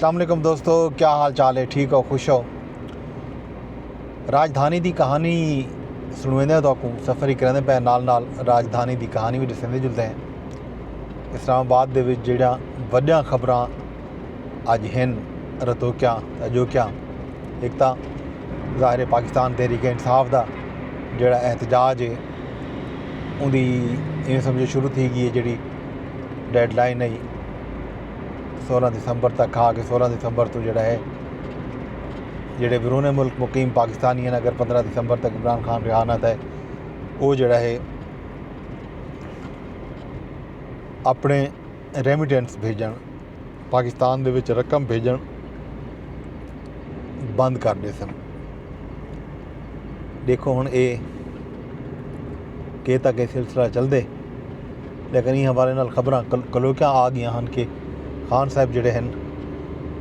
अस्सलाम वालेकुम दोस्तों, क्या हाल चाल है? ठीक हो, खुश हो? राजधानी की कहानी सुनवेंदे तो सफ़र ही करेंदे पे नाल राजधानी की कहानी भी दसेंदे जुलदे हैं। इस्लामाबाद दे विच जिहड़ियां वड्डियां खबरां अज हैं रतोक्यां अजोक्यां, एक तो ज़ाहिर पाकिस्तान तहरीक इंसाफ का जिहड़ा एहतजाज है उहदी इवें समझो शुरू थी गई है। जिहड़ी डेडलाइन है 16 दिसंबर तक आ के 16 दिसंबर तो जिहड़ा है जिहड़े बिरूने मुल्क मुकीम पाकिस्तानी हैं, अगर 15 दिसंबर तक इमरान खान रिहानत है वो जिहड़ा है अपने रेमिटेंस भेजन पाकिस्तान दे विच रकम भेजन बंद कर दे सन। देखो हुण ये कि तक ये सिलसिला चलदे, लेकिन इस हवाले नाल खबरां कलोकियां आ गई हैं कि खान साहब जिहड़े हैं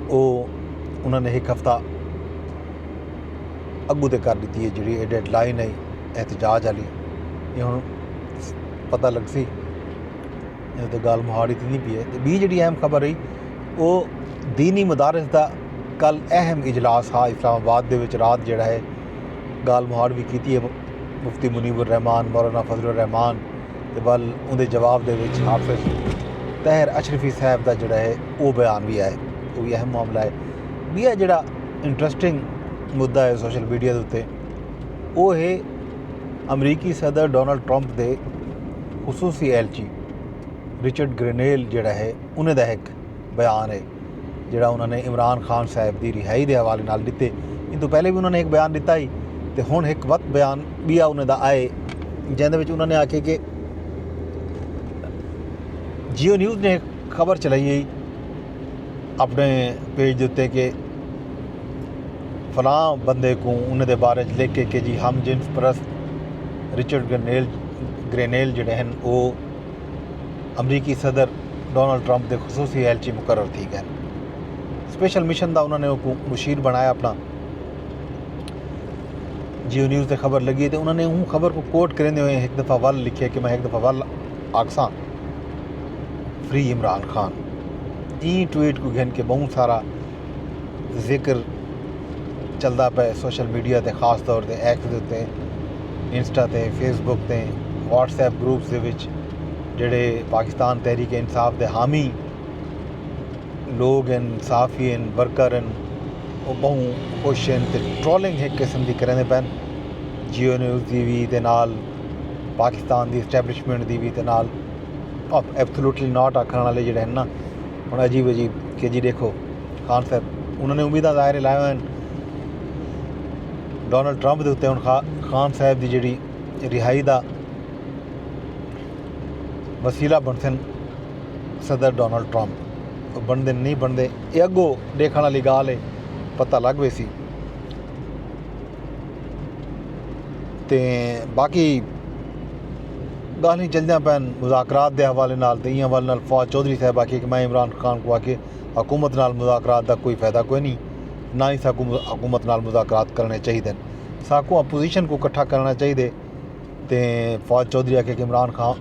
वो उन्होंने एक हफ्ता अगू तो कर दी है जी डेडलाइन है एहतजाज वाली। ये हुण पता लग सी तो गल मुहाड़ी तो नहीं पी है। तो बी जी अहम खबर रही वो दीनी मदारस का कल अहम इजलास हा इस्लामाबाद दे विच। रात जिहड़ा है गाल मुहाड़ भी की है मुफ्ती मुनीबुर रहमान मौलाना फजलुर रहमान ते बल उहदे जवाब दे विच हाफिज तहर अशरफी साहब का जिहड़ा है वो बयान भी आए, वो भी अहम मामला है। बी जिहड़ा इंटरस्टिंग मुद्दा है सोशल मीडिया के उत्ते वो है अमरीकी सदर डोनाल्ड ट्रंप के खसूसी एलची रिचर्ड ग्रेनेल जिहड़ा है उन्हें दा एक बयान है जिहड़ा उन्होंने इमरान खान साहब की रिहाई के हवाले नाल दिते। इन तो पहले भी उन्होंने एक बयान दिता ही तो हुण एक वक्त बयान भी आ उन्हें दा आए जिहदे विच उन्होंने आखे कि जियो न्यूज़ ने खबर चलाई है अपने पेज के उत्ते कि फलां बंदे को उन्हें बारे लिख के जी हम जिन्स परस्त रिचर्ड ग्रेनेल जिहड़े हैं वो अमरीकी सदर डोनाल्ड ट्रंप के खसूसी एलची मुकर्रर थी गए। स्पेशल मिशन का उन्होंने मुशीर बनाया अपना। जियो न्यूज़ से खबर लगी तो उन्होंने उन खबर को कोट करेंदे हुए एक दफ़ा वल लिखे कि मैं एक दफ़ा वल आखसा फ्री इमरान खान। ई ट्वीट को घन के बहुत सारा जिक्र चलता पे सोशल मीडिया ते खास तौर पर एक्स के उत्ते इंस्टा ते फेसबुक ते व्हाट्सएप ग्रुप्स दे विच जिहड़े पाकिस्तान तहरीक इंसाफ के हामी लोग हैं, साफ़ी हैं, वर्कर हैं, वो बहुत खुश हैं तो ट्रोलिंग एक किस्म की करेंदे पैन जियो न्यूज़ की भी ते नाल पाकिस्तान की इस्टैबलिशमेंट की भी ते नाल एब्सोल्यूटली नॉट आखण वाले जिहड़े हैं ना हुण अजीब कि जी देखो खान साहब उन्होंने उम्मीदां ज़ाहिर लाए हैं डोनाल्ड ट्रंप के उत्ते। हुण खान साहब की जिहड़ी रिहाई का वसीला बनते सदर डोनाल्ड ट्रंप बनते नहीं बनते ये अगों देखने वाली गाल है, पता लग वे सी। ते बाकी गाली चलदियां पैन मुज़ाकरात के हवाले नाल ते इं हवाले नाल फवाद चौधरी साहब आखे कि मैं इमरान खान को आके हुकूमत नाल मुज़ाकरात का कोई फ़ायदा कोई नहीं, ना ही साकू हुकूमत नाल मुज़ाकरात करने चाहिए, साकू अपोजिशन को इकट्ठा करना चाहिए। तो फवाद चौधरी आखे कि इमरान खान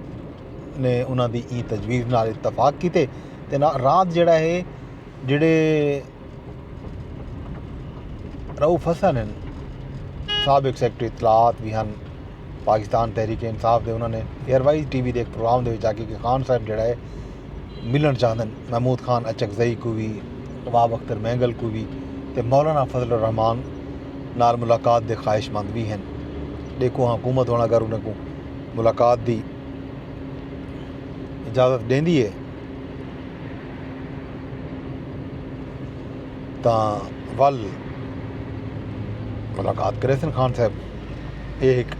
ने उन्होंने ई तजवीज़ नाल इतफाक किए ते रात जिहड़ा है जिहड़े रऊफ हसन हैं साबिक सैकटरी इतलात भी हैं पाकिस्तान तहरीक इंसाफ के, उन्होंने एयरवाइज टीवी के एक प्रोग्राम के आके कि खान साहब जिहड़ा है मिलन चाहते हैं महमूद खान अचकजई को भी, नवाब अख्तर महंगल को भी, तो मौलाना फजल रहमान नाल मुलाकात के ख्वाहिशमंद भी हैं। देखो हाँ हुकूमत होना अगर उन्हें मुलाकात की इजाज़त देंदी है तो वल मुलाकात करे सन खान साहब। ये एक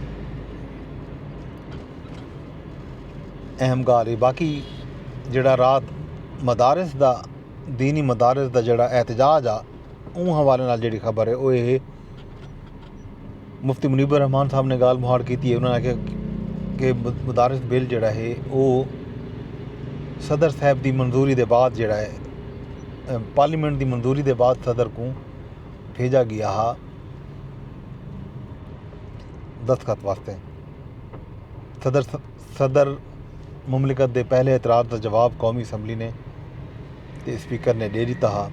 अहम गाल है। बाकी जिहड़ा रात मदारस का दीनी मदारस का जिहड़ा एहतजाज आ उन हवाले नाल जिहड़ी खबर है वो ये मुफ्ती मुनीबुर रहमान साहब ने गाल मुहाड़ की है। उन्होंने आख्या कि मदारस बिल जिहड़ा है वो सदर साहब की मंजूरी के बाद जिहड़ा है पार्लीमेंट की मंजूरी के बाद सदर को भेजा गया हा दस्तखत वास्ते। सदर मुमलिकत के पहले एतराज़ का जवाब कौमी असम्बली ने ते स्पीकर ने दे दिता हा।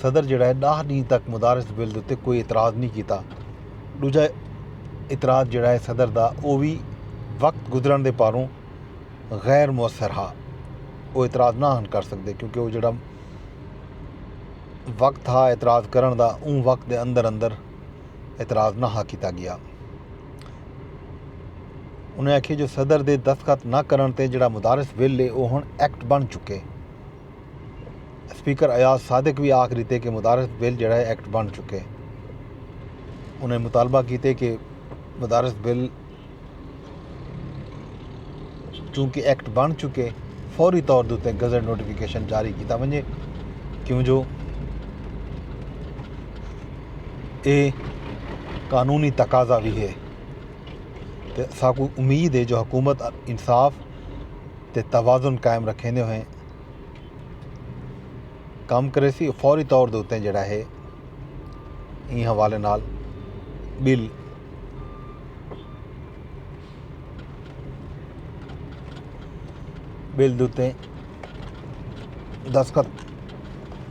सदर जिहड़ा है 10 ॾींहं तक मुदारिस बिल दे उत्ते कोई इतराज़ नहीं कीता। दूजा इतराज़ जिहड़ा है सदर दा वो भी वक्त गुजरन दे पारों गैर मुअस्सर हा। वो इतराज़ ना हन कर सकते क्योंकि वो जिहड़ा वक्त हा इतराज़ करन दा उन वक्त दे अंदर अंदर इतराज़ ना हा कीता गया। उन्हें आखिया जो सदर दे दस्तखत ना करन ते जिहड़ा मुदारिस बिल है वो हुण एक्ट बन चुके। स्पीकर अयाज सादिक भी आख दिते कि मुदारिस बिल जिहड़ा है एक्ट बन चुके। उन्हें मुतालबा कीते कि मुदारिस बिल चूँकि एक्ट बन चुके फौरी तौर के उत्ते गज़ट नोटिफिकेशन जारी किया वञे क्यों जो ये कानूनी तकाजा भी है। तो साकू उम्मीद है जो हुकूमत इंसाफ ते तवाज़ुन कायम रखेंदे हुए काम करे सी फौरी तौर के उत्ते जिहड़ा है इन हवाले नाल बिल बिल दे उत्ते दस्तखत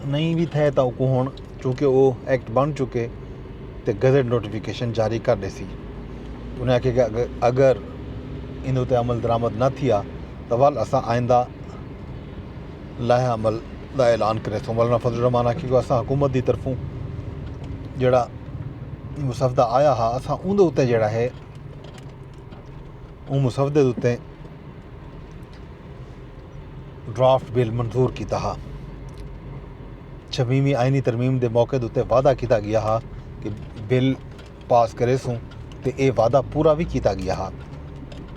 नहीं भी थे तो हुण चूँकि वो एक्ट बन चुके तो गज़ट नोटिफिकेशन जारी कर दे सी। उन्हें आखिया कि अगर इन उत्ते अमल दरामद न थिया तो वल असां आइंदा लाहे अमल का ऐलान करे सो। मौलाना फजल रहमान आखिया कि असां हुकूमत की तरफों जिहड़ा मुसवदा आया हा असां उहदे उत्ते जिहड़ा है उन मुसवदे दे उत्ते ड्राफ्ट बिल मंजूर किया हा। 26वीं आइनी तरमीम के मौके उत्ते वादा किया गया हा कि बिल पास करे सूँ तो ये वादा पूरा भी किया गया हा।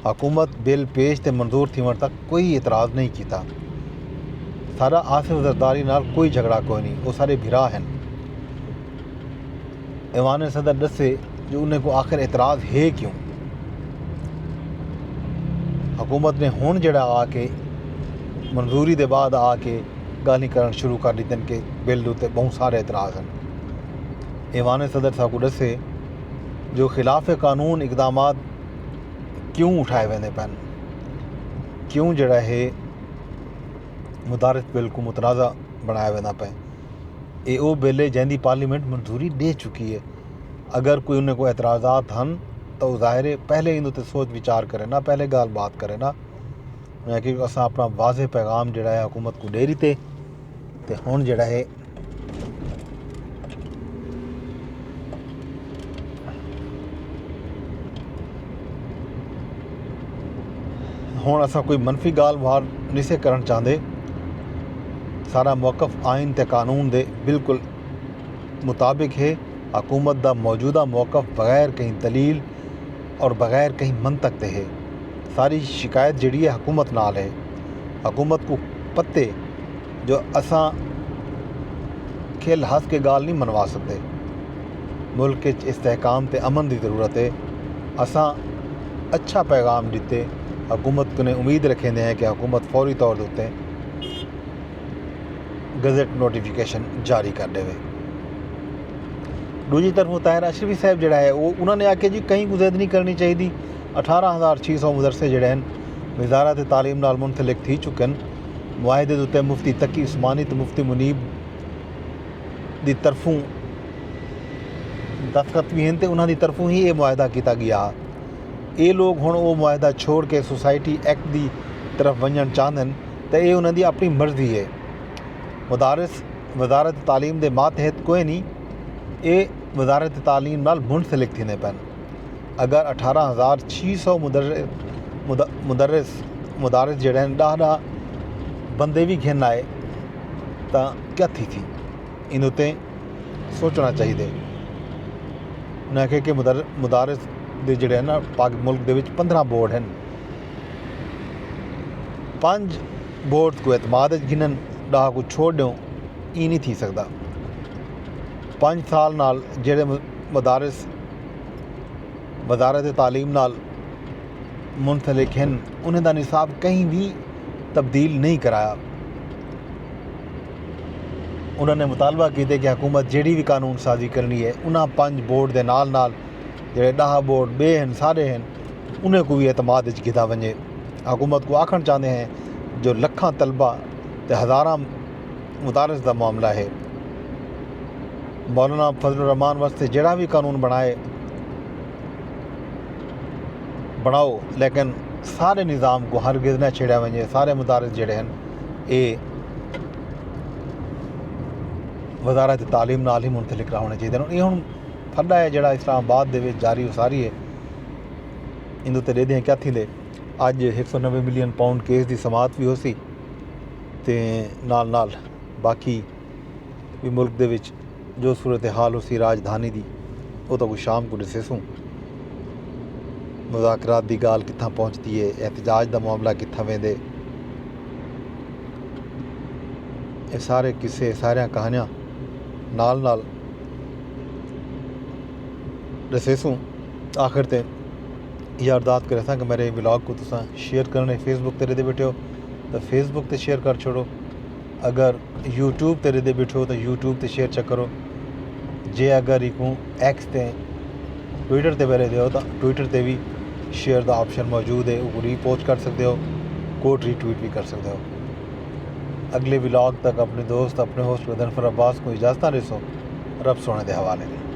हुकूमत बिल पेश ते मंजूर थीवन तक कोई इतराज़ नहीं किया। सारा आसिफ जरदारी नाल कोई झगड़ा कोई नहीं, वो सारे भिरा हैं। ऐवान सदर दसे जो उन्हें को आखिर इतराज़ है क्यों। हुकूमत ने हुण जिहड़ा आके मंजूरी के बाद आके गाली करन शुरू कर दी कि बिल उत्ते बहुत सारे इतराज़ हैं। ऐवान सदर साकू दसे जो खिलाफ कानून इकदाम क्यों उठाए वेंदे पैन, क्यों जिहड़ा है मुदारिस बिल को मुतनाज़ा बनाया वेंदा पे। ये वो बिल है जैंदी पार्लीमेंट मंजूरी दे चुकी है। अगर कोई उन्हें को एतराज़ात हैं तो ज़ाहिर है पहले इन उत्ते सोच विचार करे ना, पहले गाल बात करे ना। कि असां अपना वाज़े पैगाम जिहड़ा है हुकूमत को दे दिते ते हुण जिहड़ा है हुण असां कोई मनफी गाल बार नहीं से करन चाहते। सारा मौक़िफ़ आइन ते कानून दे बिल्कुल मुताबिक है। हुकूमत दा मौजूदा मौक़िफ़ बगैर कहीं दलील और बगैर कहीं मंतक ते है। सारी शिकायत जिहड़ी है हुकूमत नाल है। हुकूमत को पत्ते जो असां खेल हंस के गाल नहीं मनवा सकते। मुल्क के इस्तेहकाम ते अमन की ज़रूरत है। असां अच्छा पैगाम दिते हुकूमत को ने उम्मीद रखेंदे हैं कि हुकूमत फौरी तौर के उत्ते गज़ट नोटिफिकेशन जारी कर देवे। दूजी तरफ ताहिर अशरफी साहब जिहड़ा है वो उन्होंने आख्या जी कहीं गुज़ैद नहीं करनी चाहिए। 18,600 मदरसे जिहड़े हैं वज़ारत तालीम नाल मुंसलिक थी चुके हैं। मुआहदे दे उत्ते मुफ्ती तकी उस्मानी तो मुफ्ती मुनीब दी तरफों दस्तखत भी हैं तो उन्होंने तरफों ही ये मुआहदा किया गया। ये लोग हुण वो मुआहदा छोड़ के सोसाइटी एक्ट की तरफ वञण चाहते हैं तो ये उन्होंने अपनी मर्जी है। मुदारिस वज़ारत तालीम के मातहत कोई नहीं, ये वज़ारत तालीम नाल मुंसलिक थींदे पैन। अगर 18,600 मुदारिस जिहड़े हैं 10 बंदे भी घिन आए तो क्या थी इन उत्ते सोचना चाहिए। उन्हें आखे कि मुदारिस दे जिहड़े हैं ना पाक मुल्क दे विच 15 बोर्ड हैं। 5 बोर्ड को एतमाद गिनन 10 को छोड़ दो ये नहीं थी सकता। 5 साल नाल जिहड़े मदारिस वज़ारत तालीम नाल मुंसलिक हैं उन्हें दा निसाब कहीं भी तब्दील नहीं कराया। उन्होंने मुतालबा किया कि हुकूमत जिहड़ी भी कानून साजी करनी है उन्हें 5 बोर्ड के नाल नाल जिहड़े 10 बोर्ड बे हैं सारे हैं उन्हें को भी एतमाद किया वञे। हुकूमत को आखण चाहते हैं जो लखां तलबा ते हज़ारां मुदारिस का मामला है मौलाना फजलुर रहमान वास्ते जड़ा भी कानून बनाओ, लेकिन सारे निज़ाम को हरगिज़ न छेड़ा वञे। सारे मदारिस जड़े हैं ये वज़ारत तालीम नाल ही मुंतलिक होने चाहिए। ये हुण फड्डा है जड़ा इस्लामाबाद दे विच जारी उसारी है, इन उत्ते दे क्या थींदे। अज 190 मिलियन पाउंड केस की समात भी हो सी, ते नाल नाल बाकी भी मुल्क दे विच जो सूरत हाल उसी राजधानी दी वो तो कुछ शाम को दिसेसूं। मुज़ाकरात दी गाल कित्थां पहुँचती है, एहतजाज दा मामला कित्थां वेंदे, ये सारे किस्से सारियां कहानियां नाल नाल दसेसूं। आखिर ते यारदात करे कि मेरे व्लॉग को तुसां शेयर करने फेसबुक ते दे बैठे हो तो फेसबुक ते शेयर कर छोड़ो, अगर यूट्यूब ते दे बैठे हो तो यूट्यूब ते शेयर च करो, जे अगर इकूं एक्स ते ट्विटर ते बेरे हो तो ट्विटर ते भी शेयर का ऑप्शन मौजूद है, वो रीपोस्ट कर सकते हो, कोट रीट्वीट भी कर सकते हो। अगले व्लॉग तक अपने दोस्त अपने होस्ट वदनफर अब्बास को इजाज़त देसो। रब सोने के हवाले ने।